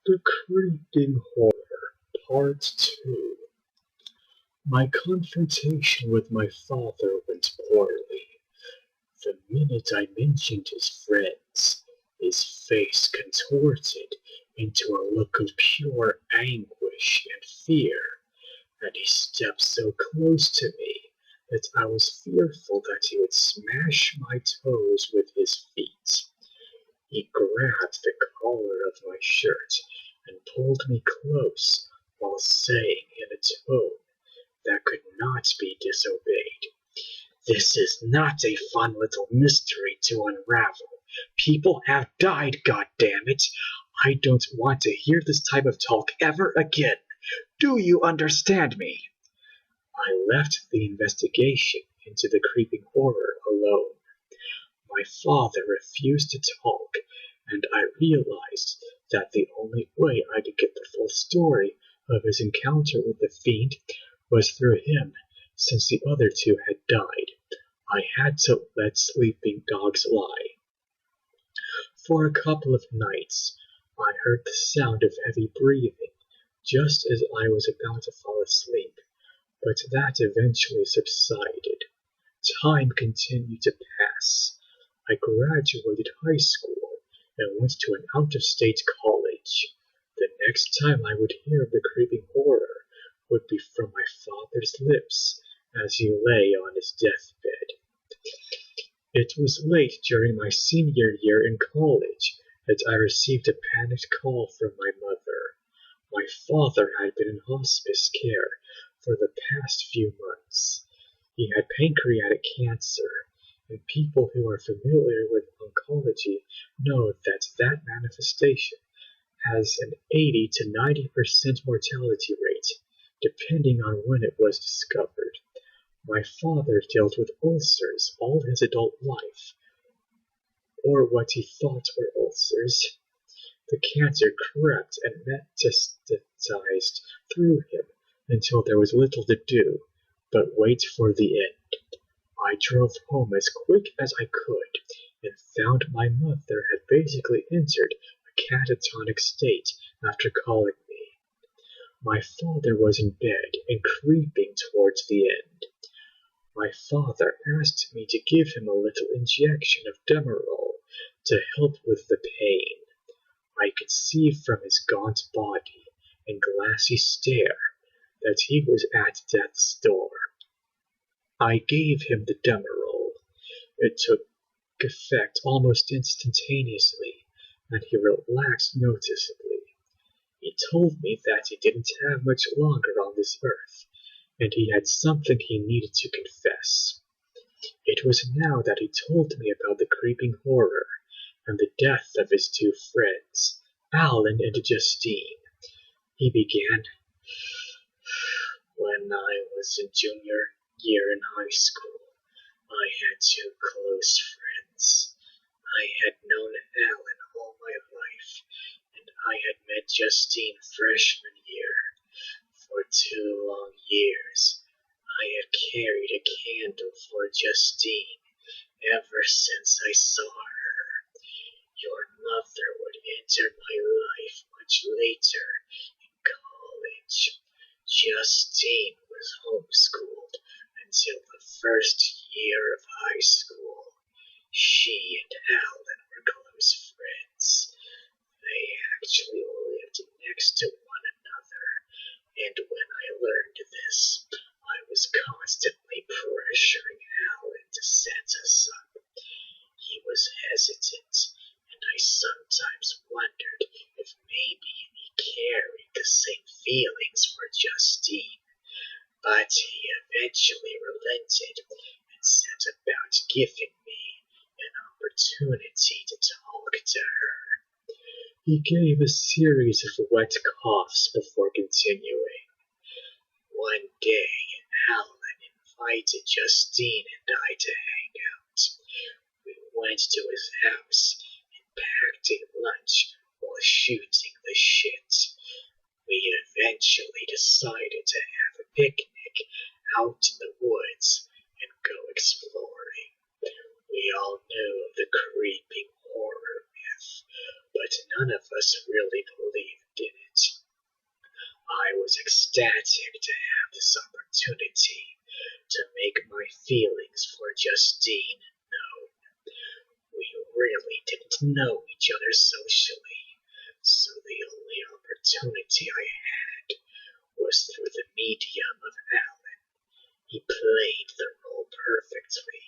The Creeping Horror, Part 2. My confrontation with my father went poorly. The minute I mentioned his friends, his face contorted into a look of pure anguish and fear, and he stepped so close to me that I was fearful that he would smash my toes with his feet. He grabbed the collar of my shirt and pulled me close while saying in a tone that could not be disobeyed, "This is not a fun little mystery to unravel. People have died, goddammit! I don't want to hear this type of talk ever again. Do you understand me?" I left the investigation into the creeping horror alone. My father refused to talk, and I realized that the only way I could get the full story of his encounter with the fiend was through him, since the other two had died. I had to let sleeping dogs lie. For a couple of nights, I heard the sound of heavy breathing just as I was about to fall asleep, but that eventually subsided. Time continued to pass. I graduated high school and went to an out-of-state college. The next time I would hear of the creeping horror would be from my father's lips as he lay on his deathbed. It was late during my senior year in college that I received a panicked call from my mother. My father had been in hospice care for the past few months. He had pancreatic cancer, and people who are familiar with oncology know that that manifestation has an 80 to 90% mortality rate, depending on when it was discovered. My father dealt with ulcers all his adult life, or what he thought were ulcers. The cancer crept and metastasized through him until there was little to do but wait for the end. I drove home as quick as I could and found my mother had basically entered a catatonic state after calling me. My father was in bed and creeping towards the end. My father asked me to give him a little injection of Demerol to help with the pain. I could see from his gaunt body and glassy stare that he was at death's door. I gave him the Demerol. It took effect almost instantaneously, and he relaxed noticeably. He told me that he didn't have much longer on this earth, and he had something he needed to confess. It was now that he told me about the creeping horror and the death of his two friends, Alan and Justine. He began, "When I was a junior year in high school, I had two close friends. I had known Alan all my life, and I had met Justine freshman year. For 2 long years, I had carried a candle for Justine ever since I saw her. Your mother would enter my life much later in college. Justine was homeschooled until the first year of high school. She and Alan were close friends. They actually lived next to one another, and when I learned this, I was constantly pressuring Alan to set us up. He was hesitant, and I sometimes wondered if maybe he carried the same feelings for Justine. But he eventually relented and set about giving me an opportunity to talk to her." He gave a series of wet coughs before continuing. "One day, Alan invited Justine and I to hang out. We went to his house and packed a lunch while shooting the shit. We eventually decided to have a picnic out in the woods and go exploring. We all knew of the creeping horror myth, but none of us really believed I was ecstatic to have this opportunity to make my feelings for Justine known. We really didn't know each other socially, so the only opportunity I had was through the medium of Alan. He played the role perfectly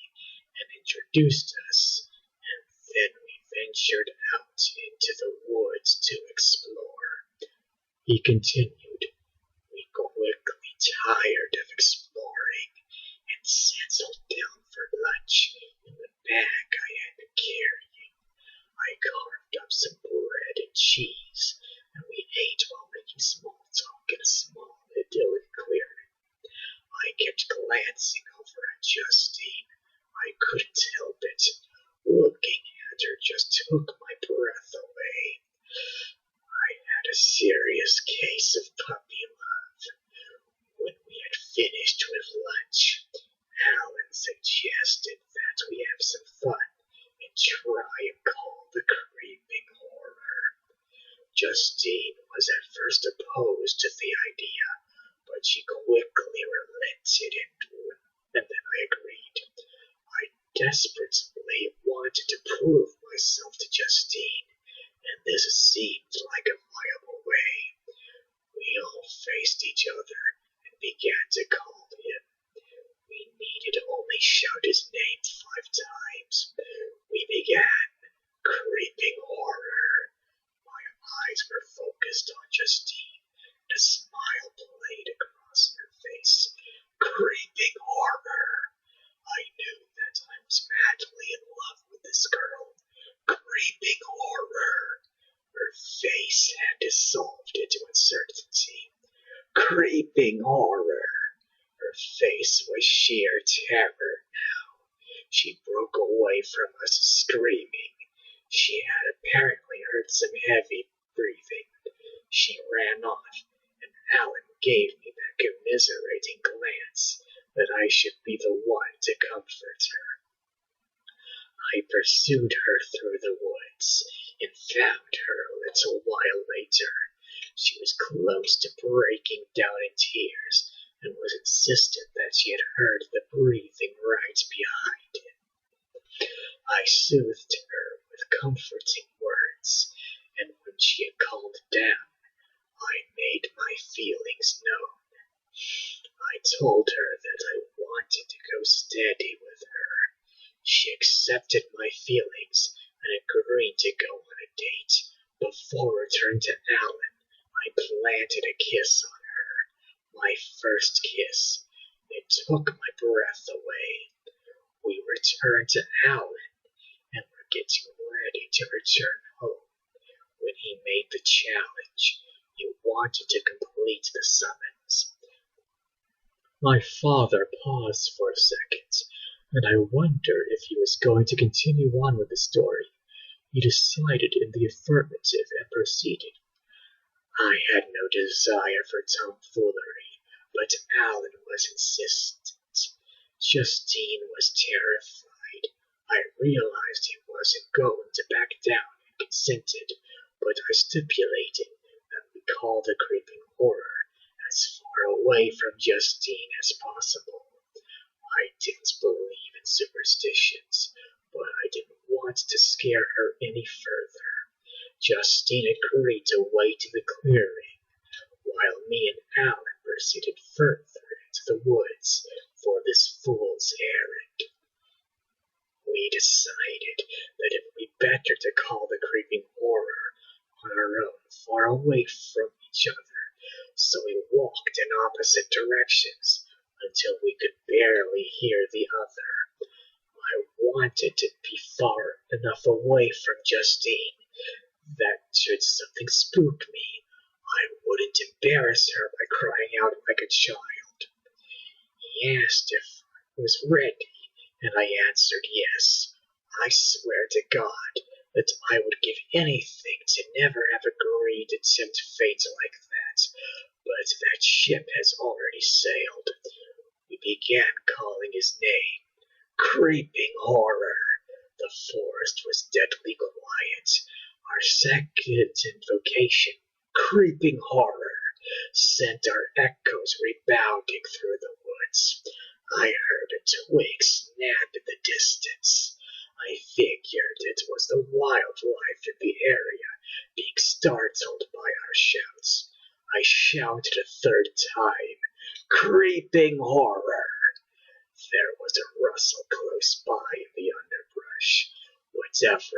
and introduced us, and then we ventured out into the woods to explore. He continued. We quickly tired of exploring and settled down for lunch in the bag I had been carrying. I carved up some bread and cheese, and we ate while making small talk in a small, idyllic clearing. I kept glancing over at Justine. I couldn't help it. Looking at her just took my breath away. I had a serious case of puppy love. When we had finished with lunch, Alan suggested that we have some fun and try and call the creeping horror. Justine was at first opposed to the idea, but she quickly relented and then I agreed. I desperately wanted to prove myself to Justine, and this seemed like a viable way. We all faced each other and began to call him. We needed only shout his name 5 times. We began. Creeping horror. My eyes were focused on Justine, and a smile played across her face. Creeping horror. I knew that I was madly in love with this girl. Creeping horror. Her face had dissolved into uncertainty. Creeping horror. Her face was sheer terror now. She broke away from us screaming. She had apparently heard some heavy breathing. She ran off, and Alan gave me that commiserating glance that I should be the one to comfort her. I pursued her through the woods and found her a little while later. She was close to breaking down in tears and was insistent that she had heard the breathing right behind him. I soothed her with comforting words, and when she had calmed down, I made my feelings known. I told her that I wanted to go steady with her. She accepted my feelings and agreed to go on a date. Before returning to Alan, I planted a kiss on her. My first kiss. It took my breath away. We returned to Alan and were getting ready to return home when he made the challenge. He wanted to complete the summons. My father paused for a second, and I wondered if he was going to continue on with the story. He decided in the affirmative and proceeded. I had no desire for tomfoolery, but Alan was insistent. Justine was terrified. I realized he wasn't going to back down and consented, but I stipulated that we call the creeping horror as far away from Justine as possible. I didn't believe in superstitions, but I didn't want to scare her any further. Justine agreed to wait in the clearing, while me and Alan proceeded further into the woods for this fool's errand. We decided that it would be better to call the creeping horror on our own, far away from each other, so we walked in opposite directions until we could barely hear the other. I wanted to be far enough away from Justine that should something spook me, I wouldn't embarrass her by crying out like a child. He asked if I was ready, and I answered yes. I swear to God that I would give anything to never have agreed to tempt fate like that, but that ship has already sailed. We began calling his name. Creeping horror. The forest was deadly quiet. Our second invocation, creeping horror. sent our echoes rebounding through the woods. I heard a twig snap in the distance. I figured it was the wildlife in the area being startled by our shouts. I shouted a third time, "Creeping horror!" There was a rustle close by in the underbrush. Whatever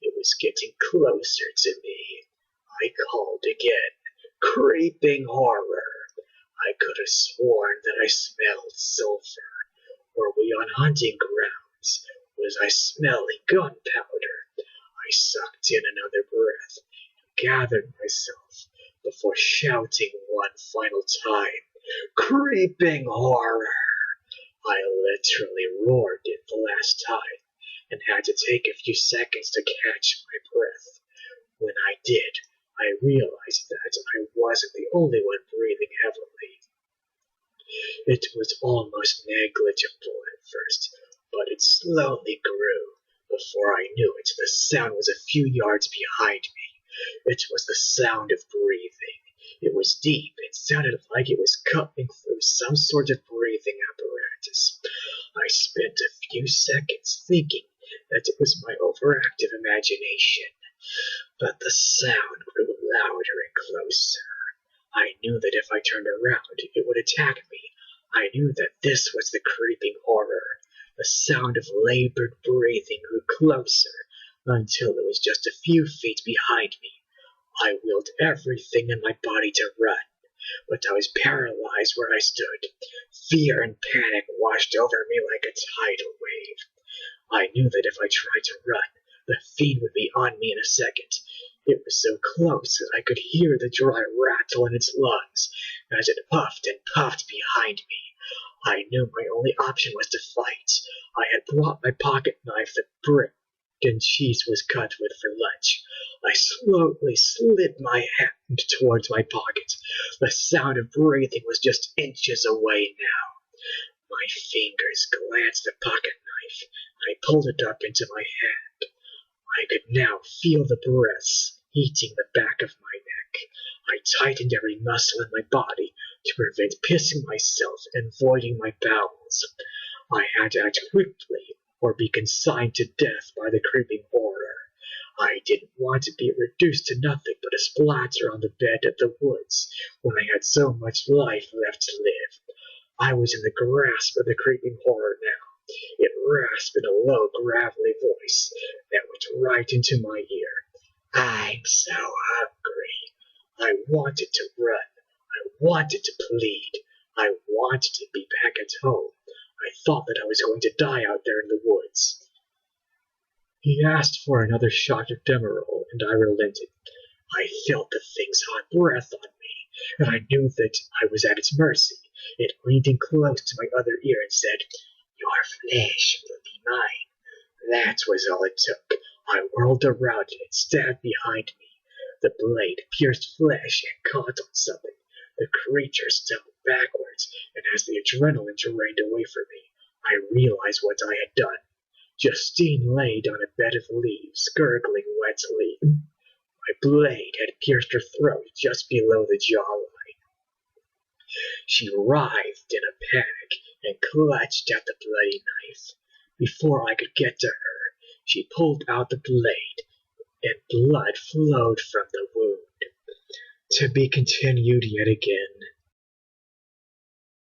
it was getting closer to me. I called again, "Creeping horror!" I could have sworn that I smelled sulfur. Were we on hunting grounds? Was I smelling gunpowder? I sucked in another breath and gathered myself before shouting one final time, "Creeping horror!" I literally roared it the last time and had to take a few seconds to catch my breath. When I did, I realized that I wasn't the only one breathing heavily. It was almost negligible at first, but it slowly grew. Before I knew it, the sound was a few yards behind me. It was the sound of breathing. It was deep. It sounded like it was coming through some sort of breathing apparatus. I spent a few seconds thinking that it was my overactive imagination, but the sound grew louder and closer. I knew that if I turned around, it would attack me. I knew that this was the creeping horror. The sound of labored breathing grew closer until it was just a few feet behind me. I willed everything in my body to run, but I was paralyzed where I stood. Fear and panic washed over me like a tidal wave. I knew that if I tried to run, the fiend would be on me in a second. It was so close that I could hear the dry rattle in its lungs as it puffed and puffed behind me. I knew my only option was to fight. I had brought my pocket knife that brick and cheese was cut with for lunch. I slowly slid my hand towards my pocket. The sound of breathing was just inches away now. My fingers glanced at the pocket knife. I pulled it up into my hand. I could now feel the breaths heating the back of my neck. I tightened every muscle in my body to prevent pissing myself and voiding my bowels. I had to act quickly or be consigned to death by the creeping horror. I didn't want to be reduced to nothing but a splatter on the bed of the woods when I had so much life left to live. I was in the grasp of the creeping horror now. It rasped in a low, gravelly voice that went right into my ear. "I'm so hungry. I wanted to run. I wanted to plead. I wanted to be back at home. I thought that I was going to die out there in the woods." He asked for another shot of Demerol, and I relented. I felt the thing's hot breath on me, and I knew that I was at its mercy. It leaned in close to my other ear and said, "Your flesh will be mine." That was all it took. I whirled around and it stabbed behind me. The blade pierced flesh and caught on something. The creature stumbled backwards, and as the adrenaline drained away from me, I realized what I had done. Justine laid on a bed of leaves, gurgling wetly. My blade had pierced her throat just below the jawline. She writhed in a panic and clutched at the bloody knife. Before I could get to her, she pulled out the blade, and blood flowed from the wound. To be continued yet again.